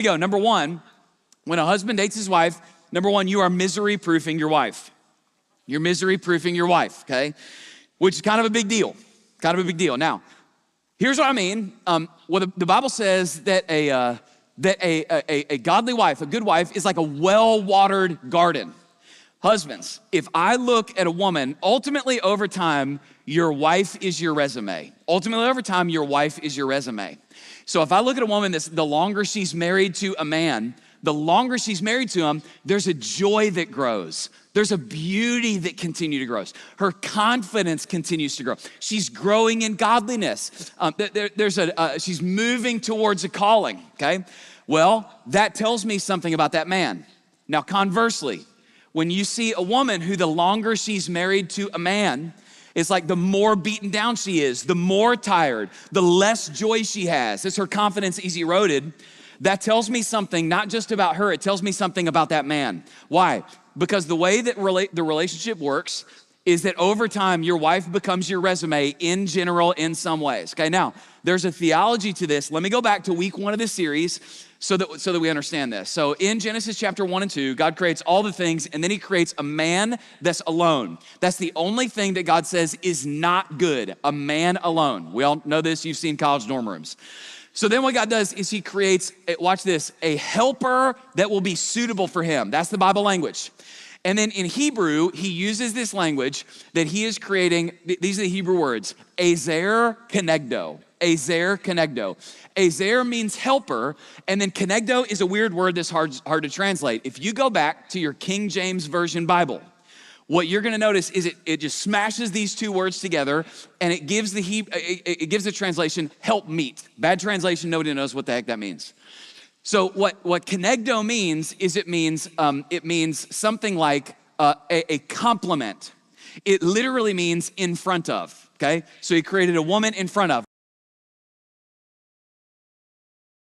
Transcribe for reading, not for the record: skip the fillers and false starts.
you go. Number one, when a husband dates his wife, number one, you are misery-proofing your wife. You're misery-proofing your wife, okay? Which is kind of a big deal, Now, here's what I mean. The Bible says that a godly wife, a good wife, is like a well-watered garden. Husbands, if I look at a woman, ultimately over time, your wife is your resume. Ultimately over time, your wife is your resume. So if I look at a woman, the longer she's married to a man, the longer she's married to him, there's a joy that grows. There's a beauty that continues to grow. Her confidence continues to grow. She's growing in godliness. She's moving towards a calling, okay? Well, that tells me something about that man. Now, conversely, when you see a woman who the longer she's married to a man, it's like the more beaten down she is, the more tired, the less joy she has, as her confidence is eroded, that tells me something not just about her, it tells me something about that man. Why? Because the way that the relationship works is that over time, your wife becomes your resume in general in some ways. Okay, now, there's a theology to this. Let me go back to week 1 of this series so that we understand this. So in Genesis chapter 1 and 2, God creates all the things, and then he creates a man that's alone. That's the only thing that God says is not good, a man alone. We all know this, you've seen college dorm rooms. So then what God does is he creates, watch this, a helper that will be suitable for him. That's the Bible language. And then in Hebrew, he uses this language that he is creating, these are the Hebrew words, ezer kenegdo. Ezer kenegdo. Ezer means helper, and then kenegdo is a weird word that's hard to translate. If you go back to your King James Version Bible, what you're gonna notice is it just smashes these two words together, and it gives the translation help meet. Bad translation, nobody knows what the heck that means. So what kenegdo means is it means something like a compliment. It literally means in front of, okay? So he created a woman in front of.